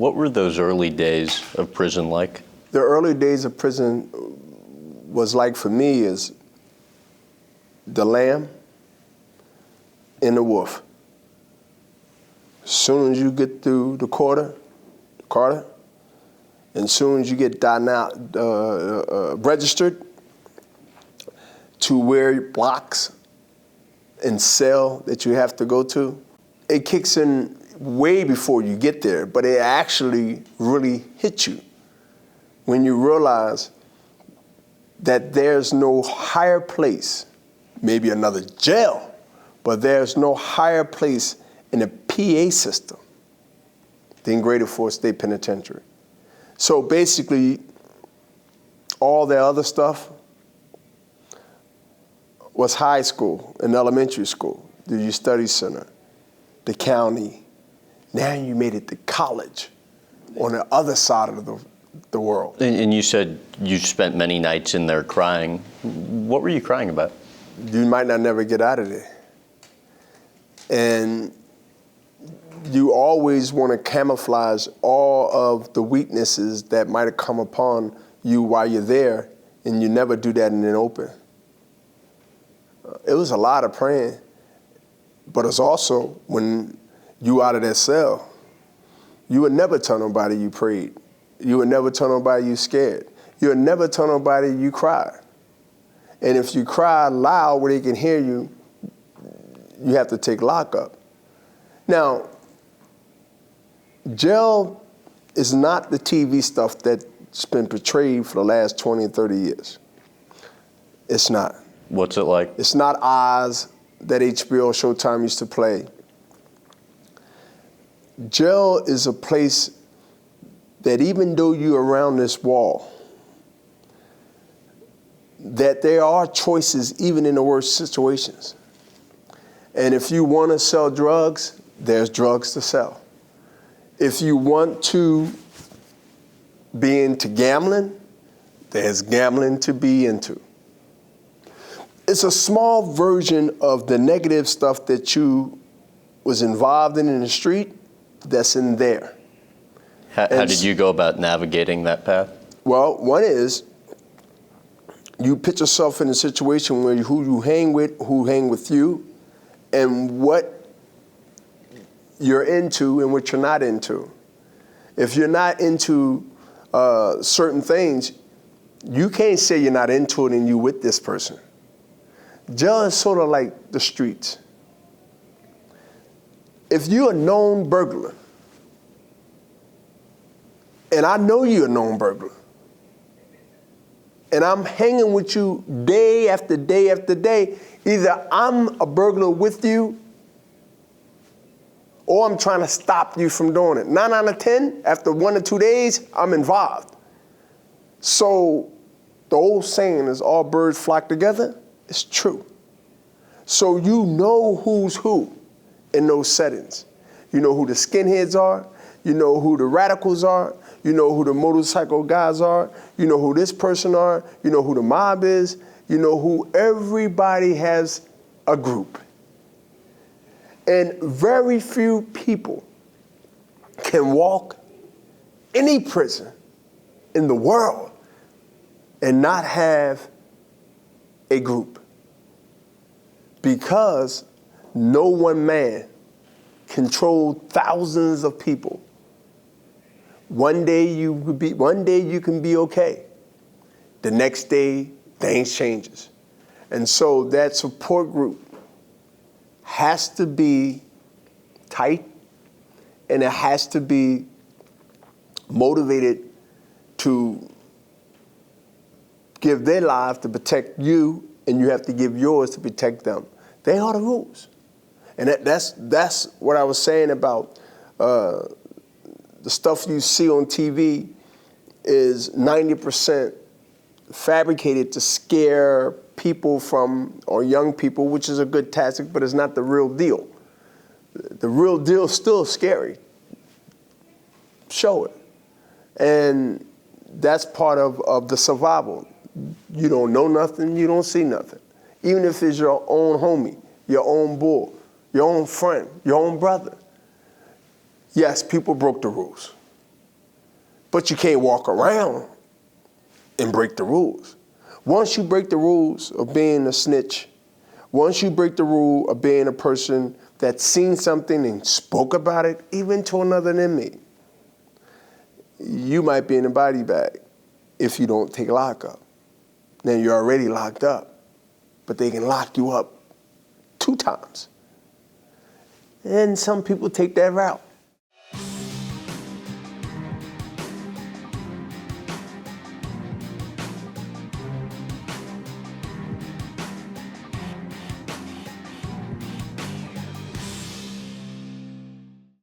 What were those early days of prison like? The early days of prison was like, for me, is the lamb and the wolf. As soon as you get through the Carter, and as soon as you get registered to where blocks and cell that you have to go to, it kicks in way before you get there, but it actually really hits you when you realize that there's no higher place, maybe another jail, but there's no higher place in the PA system than Greater Fort State Penitentiary. So basically, all the other stuff was high school and elementary school, the youth study center, the county. Now you made it to college on the other side of the world. And you said you spent many nights in there crying. What were you crying about? You might not never get out of there. And you always want to camouflage all of the weaknesses that might have come upon you while you're there, and you never do that in the open. It was a lot of praying, but it's also when you out of that cell, you would never tell nobody you prayed. You would never tell nobody you scared. You would never tell nobody you cried. And if you cry loud where they can hear you, you have to take lockup. Now, jail is not the TV stuff that's been portrayed for the last 20 and 30 years. It's not. What's it like? It's not Oz that HBO Showtime used to play. Jail is a place that even though you're around this wall, that there are choices even in the worst situations. And if you want to sell drugs, there's drugs to sell. If you want to be into gambling, there's gambling to be into. It's a small version of the negative stuff that you was involved in the street that's in there. How did you go about navigating that path? Well, one is you put yourself in a situation where who you hang with, who hang with you, and what you're into and what you're not into. If you're not into certain things, you can't say you're not into it and you with this person. Jail is sort of like the streets. If you're a known burglar, and I know you're a known burglar, and I'm hanging with you day after day after day, either I'm a burglar with you or I'm trying to stop you from doing it. 9 out of 10, after 1 or 2 days, I'm involved. So the old saying is all birds flock together. It's true. So you know who's who in those settings. You know who the skinheads are. You know who the radicals are. You know who the motorcycle guys are. You know who this person are. You know who the mob is. You know who everybody has a group. And very few people can walk any prison in the world and not have a group. Because no one man controlled thousands of people. One day you can be okay. The next day, things changes. And so that support group has to be tight, and it has to be motivated to give their lives to protect you, and you have to give yours to protect them. They are the rules. And that's what I was saying about the stuff you see on TV is 90% fabricated to scare people from, or young people, which is a good tactic, but it's not the real deal. The real deal is still scary. Show it. And that's part of the survival. You don't know nothing, you don't see nothing. Even if it's your own homie, your own bull, your own friend, your own brother. Yes, people broke the rules. But you can't walk around and break the rules. Once you break the rules of being a snitch, once you break the rule of being a person that's seen something and spoke about it, even to another inmate, you might be in a body bag if you don't take lockup. Now you're already locked up, but they can lock you up 2 times. And some people take that route.